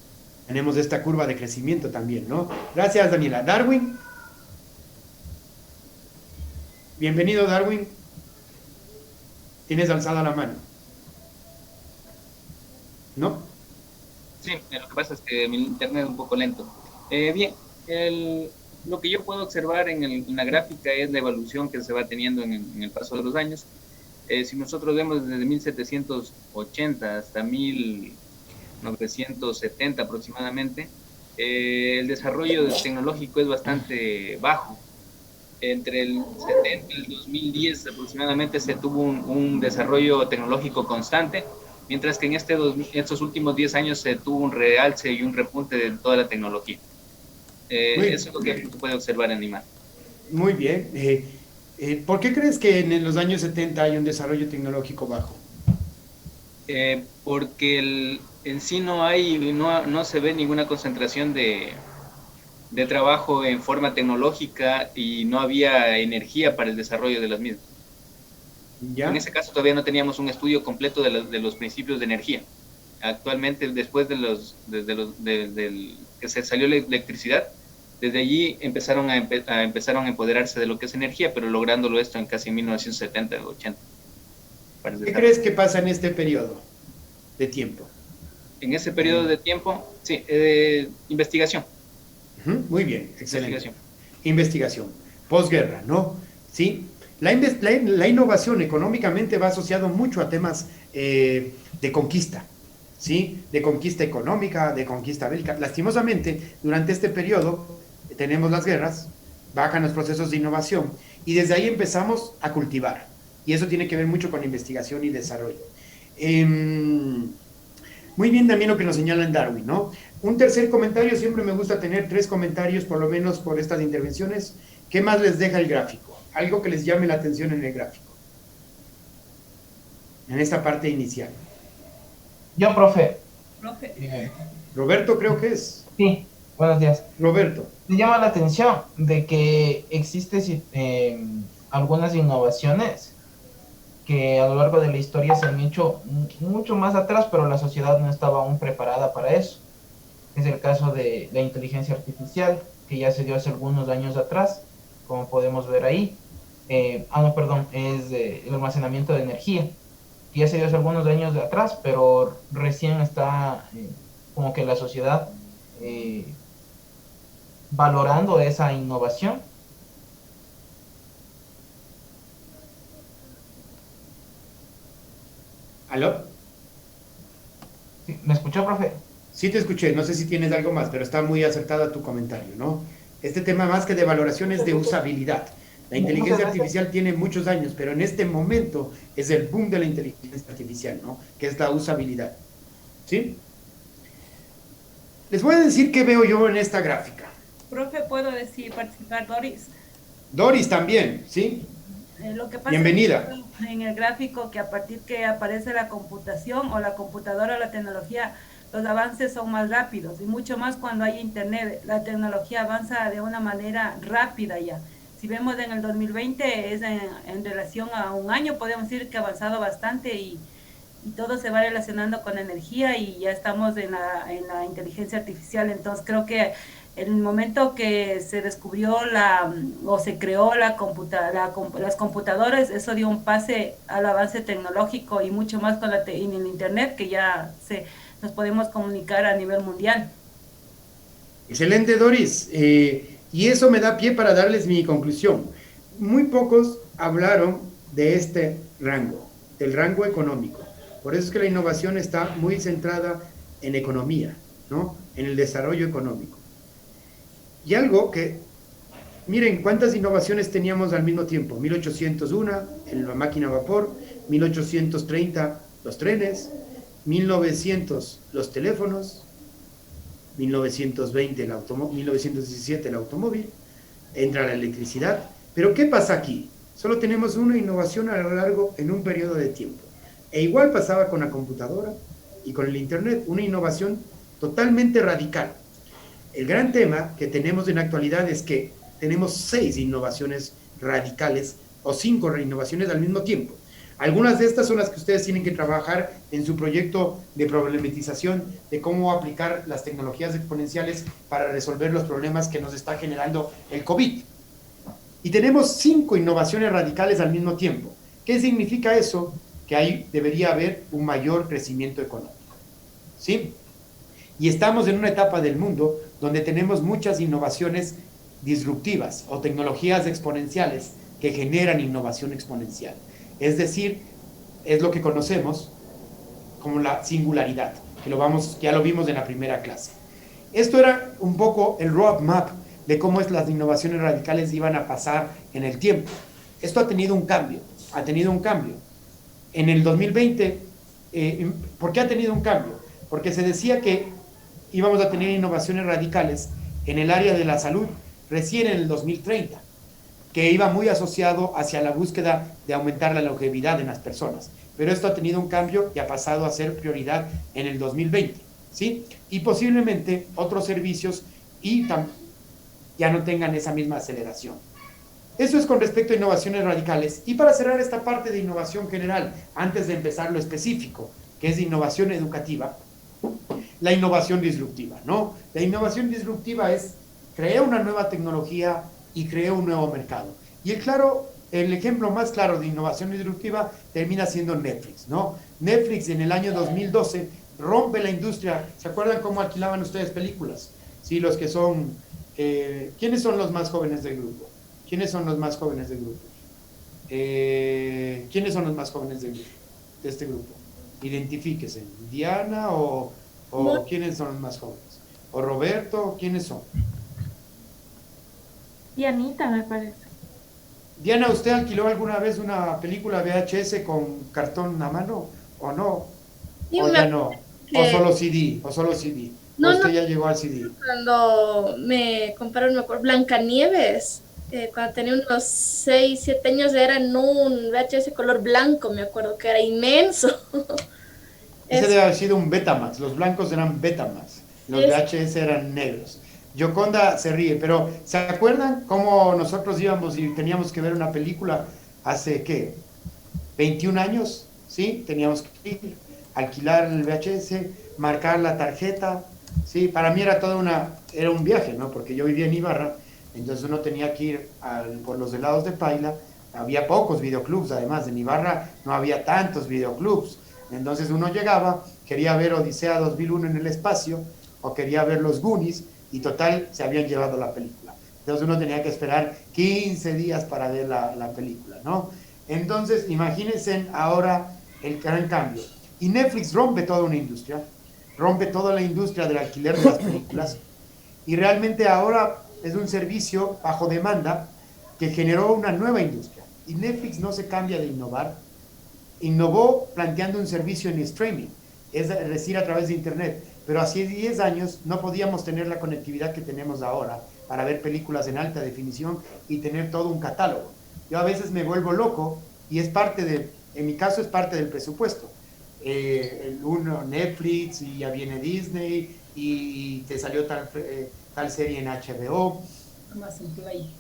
Tenemos esta curva de crecimiento también, ¿no? Gracias, Daniela. Darwin. Bienvenido, Darwin. Tienes alzada la mano. ¿No? Sí, lo que pasa es que mi internet es un poco lento. Bien, lo que yo puedo observar en la gráfica es la evolución que se va teniendo en el paso de los años. Si nosotros vemos desde 1780 hasta 1970 aproximadamente, el desarrollo tecnológico es bastante bajo. Entre el 70 y el 2010 aproximadamente se tuvo un desarrollo tecnológico constante, mientras que en estos últimos 10 años se tuvo un realce y un repunte de toda la tecnología. Eso es lo que se puede observar en IMAR. Muy bien. ¿Por qué crees que en los años 70 hay un desarrollo tecnológico bajo? Porque en sí no se ve ninguna concentración de trabajo en forma tecnológica y no había energía para el desarrollo de las mismas. ¿Ya? En ese caso todavía no teníamos un estudio completo de los principios de energía. Actualmente, después de que se salió la electricidad, desde allí empezaron a empoderarse de lo que es energía, pero lográndolo esto en casi 1970 o 80. ¿Qué crees que pasa en este periodo de tiempo? En ese periodo de tiempo, sí, investigación. Muy bien, excelente. Investigación. Posguerra, ¿no? Sí. La innovación económicamente va asociado mucho a temas de conquista, ¿sí? De conquista económica, de conquista bélica. Lastimosamente, durante este periodo tenemos las guerras, bajan los procesos de innovación y desde ahí empezamos a cultivar. Y eso tiene que ver mucho con investigación y desarrollo. Muy bien también lo que nos señala en Darwin, ¿no? Un tercer comentario, siempre me gusta tener 3 comentarios por lo menos por estas intervenciones. ¿Qué más les deja el gráfico? Algo que les llame la atención en el gráfico. En esta parte inicial. Yo, profe. Roberto creo que es. Sí, buenos días. Roberto. Me llama la atención de que existe algunas innovaciones que a lo largo de la historia se han hecho mucho más atrás, pero la sociedad no estaba aún preparada para eso. Es el caso de la inteligencia artificial, que ya se dio hace algunos años atrás, como podemos ver ahí. Es el almacenamiento de energía, que ya se dio hace algunos años atrás, pero recién está como que la sociedad valorando esa innovación. ¿Aló? Sí, ¿me escuchó, profe? Sí te escuché, no sé si tienes algo más, pero está muy acertado tu comentario, ¿no? Este tema más que de valoración es de usabilidad. La inteligencia artificial tiene muchos años, pero en este momento es el boom de la inteligencia artificial, ¿no? Que es la usabilidad. ¿Sí? Les voy a decir qué veo yo en esta gráfica. Profe, ¿puedo participar, Doris? Doris también, ¿sí? Lo que pasa Bienvenida. Es que en el gráfico que a partir que aparece la computación o la computadora o la tecnología, los avances son más rápidos y mucho más cuando hay internet. La tecnología avanza de una manera rápida ya. Si vemos en el 2020 es en relación a un año, podemos decir que ha avanzado bastante y todo se va relacionando con energía y ya estamos en la inteligencia artificial. Entonces creo que en el momento que se descubrió o se creó las computadoras, eso dio un pase al avance tecnológico y mucho más con en el internet, que ya nos podemos comunicar a nivel mundial. Excelente, Doris. Y eso me da pie para darles mi conclusión. Muy pocos hablaron de este rango, del rango económico. Por eso es que la innovación está muy centrada en economía, ¿no? En el desarrollo económico. Y algo que, miren cuántas innovaciones teníamos al mismo tiempo. 1801, en la máquina a vapor, 1830, los trenes, 1900, los teléfonos, 1920, 1917, el automóvil, entra la electricidad. Pero ¿qué pasa aquí? Solo tenemos una innovación a lo largo en un periodo de tiempo. E igual pasaba con la computadora y con el internet, una innovación totalmente radical. El gran tema que tenemos en la actualidad es que tenemos 6 innovaciones radicales o 5 innovaciones al mismo tiempo. Algunas de estas son las que ustedes tienen que trabajar en su proyecto de problematización de cómo aplicar las tecnologías exponenciales para resolver los problemas que nos está generando el COVID. Y tenemos 5 innovaciones radicales al mismo tiempo. ¿Qué significa eso? Que ahí debería haber un mayor crecimiento económico. ¿Sí? Y estamos en una etapa del mundo donde tenemos muchas innovaciones disruptivas o tecnologías exponenciales que generan innovación exponencial. Es decir, es lo que conocemos como la singularidad, que ya lo vimos en la primera clase. Esto era un poco el roadmap de cómo las innovaciones radicales iban a pasar en el tiempo. Esto ha tenido un cambio, En el 2020, ¿por qué ha tenido un cambio? Porque se decía que íbamos a tener innovaciones radicales en el área de la salud recién en el 2030, que iba muy asociado hacia la búsqueda de aumentar la longevidad en las personas. Pero esto ha tenido un cambio y ha pasado a ser prioridad en el 2020, ¿sí? Y posiblemente otros servicios ya no tengan esa misma aceleración. Eso es con respecto a innovaciones radicales. Y para cerrar esta parte de innovación general, antes de empezar lo específico, que es innovación educativa, la innovación disruptiva, ¿no? La innovación disruptiva es crear una nueva tecnología y crear un nuevo mercado. Y el ejemplo más claro de innovación disruptiva termina siendo Netflix, ¿no? Netflix en el año 2012 rompe la industria. ¿Se acuerdan cómo alquilaban ustedes películas? Sí, los que son... ¿quiénes son los más jóvenes del grupo? ¿Quiénes son los más jóvenes del grupo? ¿Quiénes son los más jóvenes de este grupo? Identifíquese. ¿Diana o no. ¿Quiénes son los más jóvenes? ¿O Roberto? ¿Quiénes son? Dianita, me parece. Diana, ¿usted alquiló alguna vez una película VHS con cartón a mano o no? Sí, ¿O ya no? ¿O solo CD? No, usted ya llegó al CD? Cuando me compraron, me acuerdo, Blancanieves, cuando tenía unos 6, 7 años, era en un VHS color blanco, me acuerdo que era inmenso. Ese debe haber sido un Betamax, los blancos eran Betamax, los VHS eran negros. Yoconda se ríe, pero ¿se acuerdan cómo nosotros íbamos y teníamos que ver una película hace, ¿qué? 21 años, ¿sí? Teníamos que ir, alquilar el VHS, marcar la tarjeta, ¿sí? Para mí era un viaje, ¿no? Porque yo vivía en Ibarra, entonces uno tenía que ir por los helados de Paila, había pocos videoclubs, además en Ibarra no había tantos videoclubs, entonces uno llegaba, quería ver Odisea 2001 en el espacio, o quería ver los Goonies, y total, se habían llevado la película. Entonces uno tenía que esperar 15 días para ver la película, ¿no? Entonces, imagínense ahora el gran cambio. Y Netflix rompe toda una industria, rompe toda la industria del alquiler de las películas, y realmente ahora es un servicio bajo demanda que generó una nueva industria. Y Netflix no se cambia de innovar, innovó planteando un servicio en streaming, es decir, a través de internet, pero hace 10 años no podíamos tener la conectividad que tenemos ahora para ver películas en alta definición y tener todo un catálogo. Yo a veces me vuelvo loco y en mi caso es parte del presupuesto. Netflix y ya viene Disney y te salió tal serie en HBO.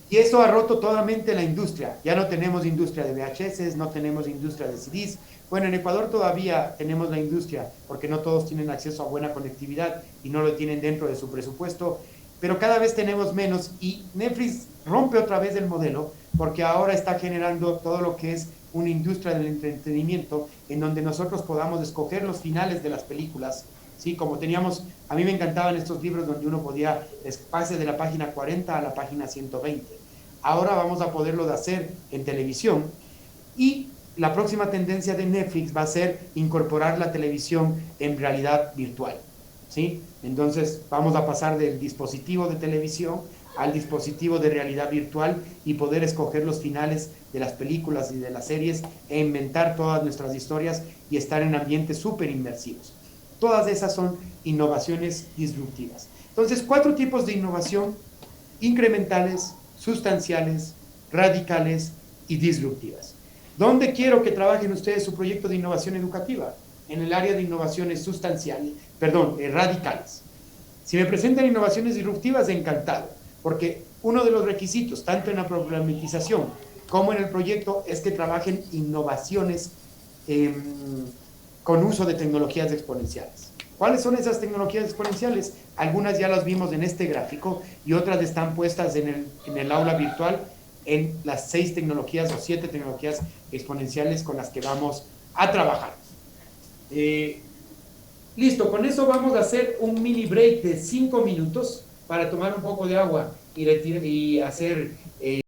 Y eso ha roto totalmente la industria. Ya no tenemos industria de VHS, no tenemos industria de CDs. Bueno, en Ecuador todavía tenemos la industria porque no todos tienen acceso a buena conectividad y no lo tienen dentro de su presupuesto, pero cada vez tenemos menos y Netflix rompe otra vez el modelo porque ahora está generando todo lo que es una industria del entretenimiento en donde nosotros podamos escoger los finales de las películas. Sí, como a mí me encantaban estos libros donde uno podía pase de la página 40 a la página 120. Ahora vamos a poderlo hacer en televisión y la próxima tendencia de Netflix va a ser incorporar la televisión en realidad virtual, ¿sí? Entonces vamos a pasar del dispositivo de televisión al dispositivo de realidad virtual y poder escoger los finales de las películas y de las series e inventar todas nuestras historias y estar en ambientes súper inmersivos. Todas esas son innovaciones disruptivas. Entonces, 4 tipos de innovación: incrementales, sustanciales, radicales y disruptivas. ¿Dónde quiero que trabajen ustedes su proyecto de innovación educativa? En el área de innovaciones radicales. Si me presentan innovaciones disruptivas, encantado, porque uno de los requisitos, tanto en la problematización como en el proyecto, es que trabajen innovaciones con uso de tecnologías exponenciales. ¿Cuáles son esas tecnologías exponenciales? Algunas ya las vimos en este gráfico y otras están puestas en el aula virtual en las 6 tecnologías o 7 tecnologías exponenciales con las que vamos a trabajar. Listo, con eso vamos a hacer un mini break de 5 minutos para tomar un poco de agua y hacer